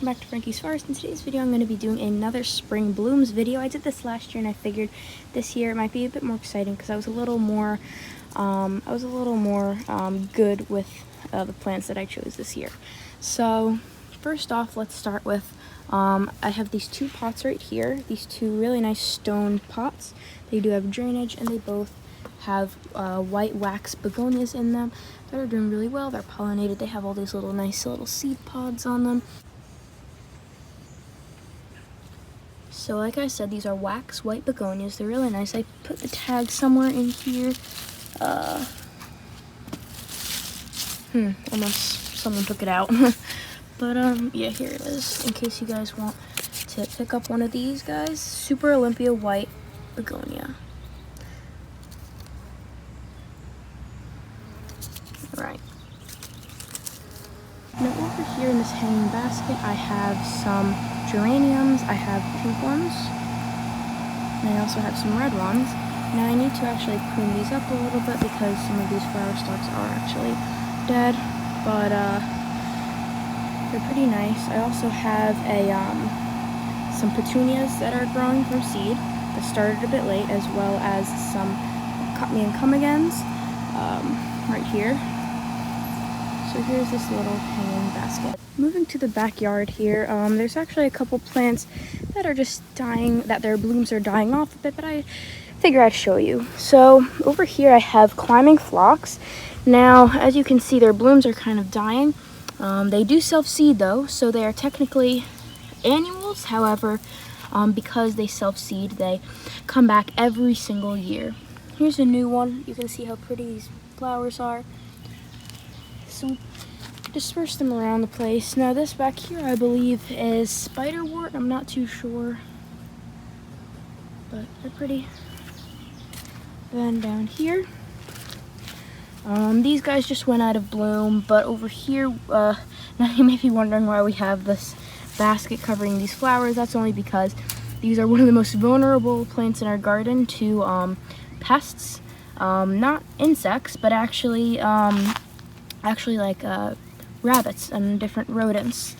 back to Frankie's Forest. In today's video I'm going to be doing another spring blooms video. I did this last year and I figured this year it might be a bit more exciting because I was a little more good with the plants that I chose this year. So first off, let's start with I have these two pots right here, these two really nice stone pots. They do have drainage and they both have white wax begonias in them that are doing really well. They're pollinated. They have all these nice little seed pods on them. So like I said, these are wax white begonias. They're really nice. I put the tag somewhere in here. Almost someone took it out. But yeah, here it is in case you guys want to pick up one of these guys. Super Olympia white begonia. Right. Now over here in this hanging basket, I have some geraniums. I have pink ones, and I also have some red ones. Now I need to actually prune these up a little bit because some of these flower stalks are actually dead, but they're pretty nice. I also have some petunias that are growing from seed that started a bit late, as well as some cut me and come agains right here. So here's this little hanging basket. Moving to the backyard here, there's actually a couple plants that are just dying, that their blooms are dying off a bit, but I figure I'd show you. So over here I have climbing phlox. Now, as you can see, their blooms are kind of dying. They do self-seed though, so they are technically annuals. However, because they self-seed, they come back every single year. Here's a new one. You can see how pretty these flowers are. So disperse them around the place. Now this back here I believe is spiderwort. I'm not too sure, but they're pretty. Then down here, these guys just went out of bloom, but over here, now you may be wondering why we have this basket covering these flowers. That's only because these are one of the most vulnerable plants in our garden to pests, not insects, but actually like rabbits and different rodents.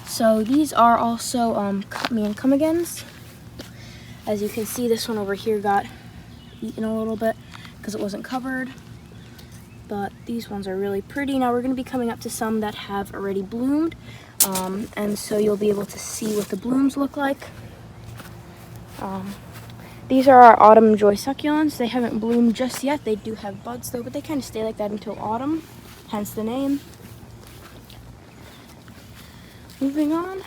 So these are also cut me and come agains. As you can see, this one over here got eaten a little bit because it wasn't covered, but these ones are really pretty. Now we're going to be coming up to some that have already bloomed, and so you'll be able to see what the blooms look like. These are our autumn joy succulents. They haven't bloomed just yet. They do have buds though, but they kind of stay like that until autumn, hence the name. Moving on,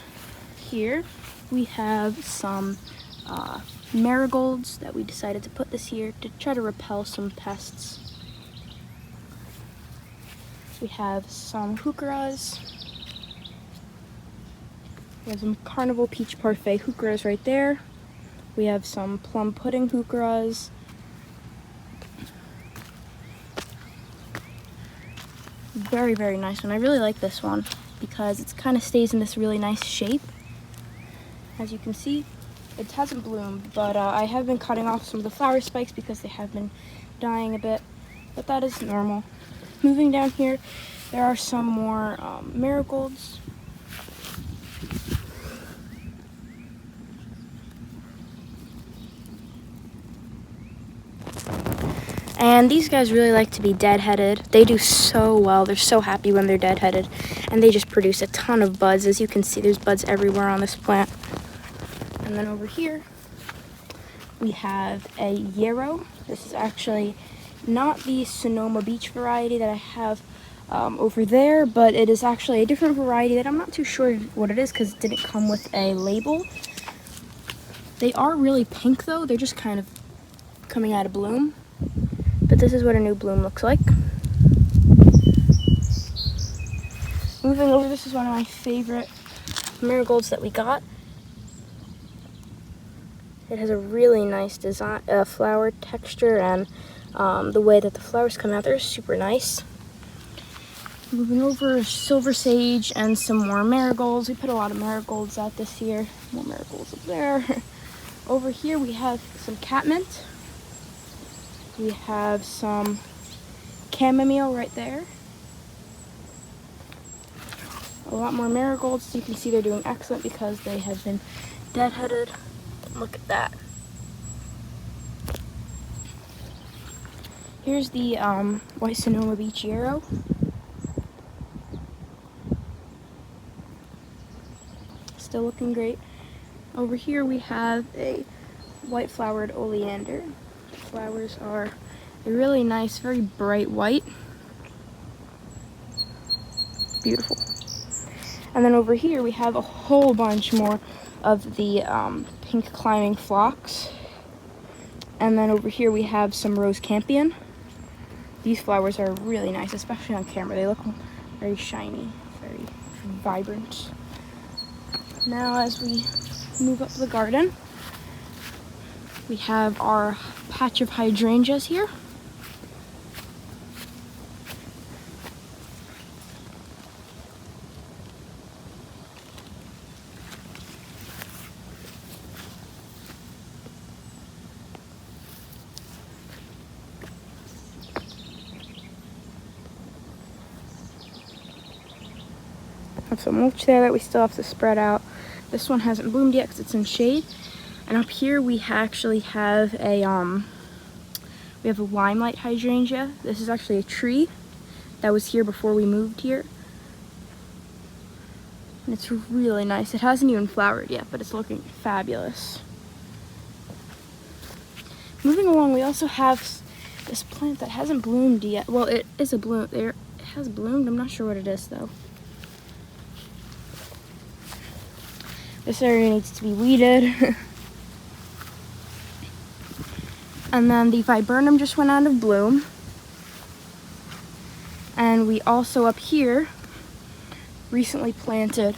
here we have some marigolds that we decided to put this year to try to repel some pests. We have some heucheras. We have some carnival peach parfait heucheras right there. We have some plum pudding heucheras. Very, very nice one. I really like this one because it kind of stays in this really nice shape. As you can see, it hasn't bloomed, but I have been cutting off some of the flower spikes because they have been dying a bit, but that is normal. Moving down here, there are some more marigolds. And these guys really like to be deadheaded. They do so well. They're so happy when they're deadheaded. And they just produce a ton of buds. As you can see, there's buds everywhere on this plant. And then over here, we have a yarrow. This is actually not the Sonoma Beach variety that I have over there, but it is actually a different variety that I'm not too sure what it is because it didn't come with a label. They are really pink though. They're just kind of coming out of bloom. But this is what a new bloom looks like. Moving over, this is one of my favorite marigolds that we got. It has a really nice design, flower texture, and the way that the flowers come out there is super nice. Moving over, silver sage and some more marigolds. We put a lot of marigolds out this year. More marigolds up there. Over here we have some catmint. We have some chamomile right there. a lot more marigolds. You can see they're doing excellent because they have been deadheaded. Look at that. Here's the white Sonoma Beach Yarrow. Still looking great. Over here we have a white flowered Oleander. The flowers are a really nice, very bright white. Beautiful. And then over here we have a whole bunch more of the pink climbing phlox. And then over here we have some rose campion. These flowers are really nice, especially on camera. They look very shiny, very vibrant. Now as we move up the garden, we have our patch of hydrangeas here. Have some mulch there that we still have to spread out. This one hasn't bloomed yet because it's in shade. And up here we actually have a Limelight Hydrangea. This is actually a tree that was here before we moved here. And it's really nice. It hasn't even flowered yet, but it's looking fabulous. Moving along, we also have this plant that hasn't bloomed yet. Well, it is a bloom. It has bloomed. I'm not sure what it is though. This area needs to be weeded. And then the viburnum just went out of bloom. And we also up here recently planted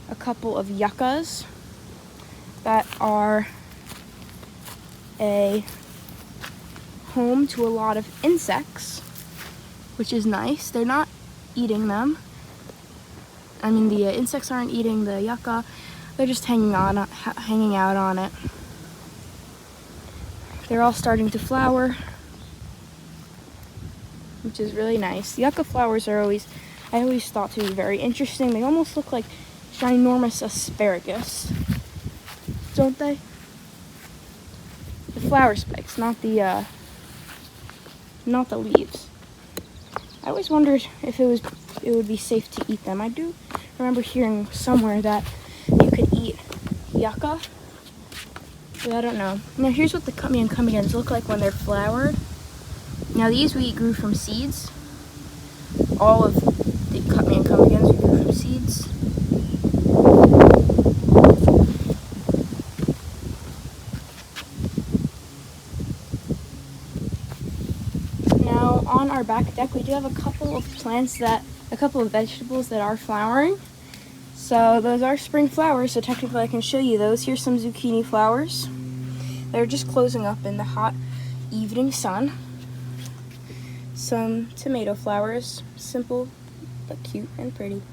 a couple of yuccas that are a home to a lot of insects, which is nice. They're not eating them. I mean, the insects aren't eating the yucca. They're just hanging out on it. They're all starting to flower, which is really nice. The yucca flowers are I always thought to be very interesting. They almost look like ginormous asparagus, don't they? The flower spikes, not the leaves. I always wondered if it would be safe to eat them. I do remember hearing somewhere that you could eat yucca, but I don't know. Now here's what the cut-me-and-come-agains look like when they're flowered. Now these we grew from seeds. All of the cut-me-and-come-agains we grew from seeds. Now on our back deck we do have a couple of vegetables that are flowering. So those are spring flowers, so technically I can show you those. Here's some zucchini flowers. They're just closing up in the hot evening sun. Some tomato flowers, simple but cute and pretty.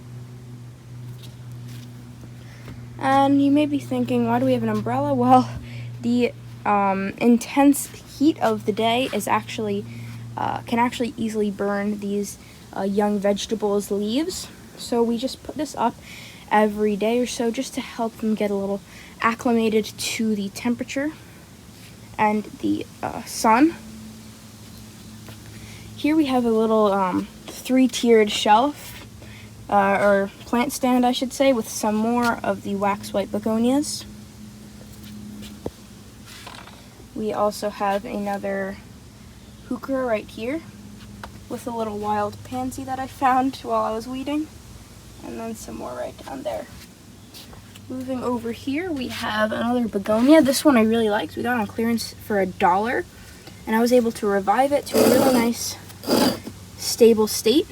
And you may be thinking, why do we have an umbrella? Well, the intense heat of the day is can actually easily burn these young vegetables' leaves. So we just put this up every day or so just to help them get a little acclimated to the temperature and the sun. Here we have a little three-tiered shelf, or plant stand I should say, with some more of the wax white begonias. We also have another heuchera right here with a little wild pansy that I found while I was weeding. And then some more right down there. Moving over here, we have another begonia. This one I really liked. We got on clearance for $1, and I was able to revive it to a really nice, stable state.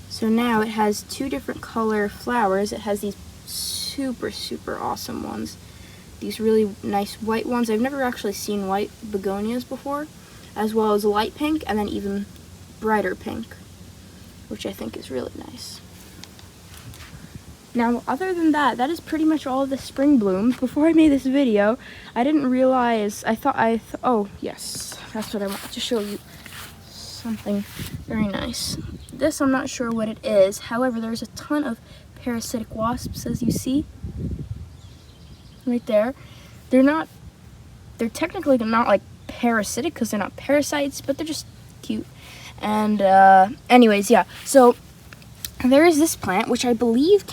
So now it has two different color flowers. It has these super, super awesome ones. These really nice white ones. I've never actually seen white begonias before, as well as light pink, and then even brighter pink, which I think is really nice. Now, other than that, that is pretty much all of the spring blooms. Before I made this video, I didn't realize, oh yes, that's what I wanted to show you. something very nice. This, I'm not sure what it is. However, there's a ton of parasitic wasps, as you see. Right there. They're technically not like parasitic because they're not parasites, but they're just cute. And anyways, yeah. So there is this plant, which I believe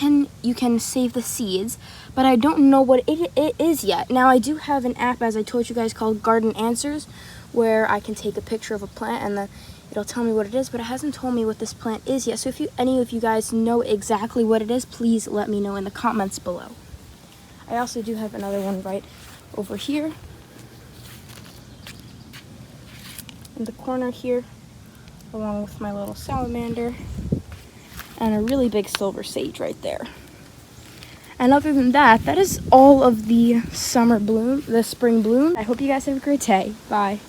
you can save the seeds, but I don't know what it is yet. Now, I do have an app, as I told you guys, called Garden Answers, where I can take a picture of a plant and then it'll tell me what it is, but it hasn't told me what this plant is yet. So if any of you guys know exactly what it is, please let me know in the comments below. I also do have another one right over here in the corner here, along with my little salamander and a really big silver sage right there. And other than that, that is all of the spring bloom. I hope you guys have a great day. Bye.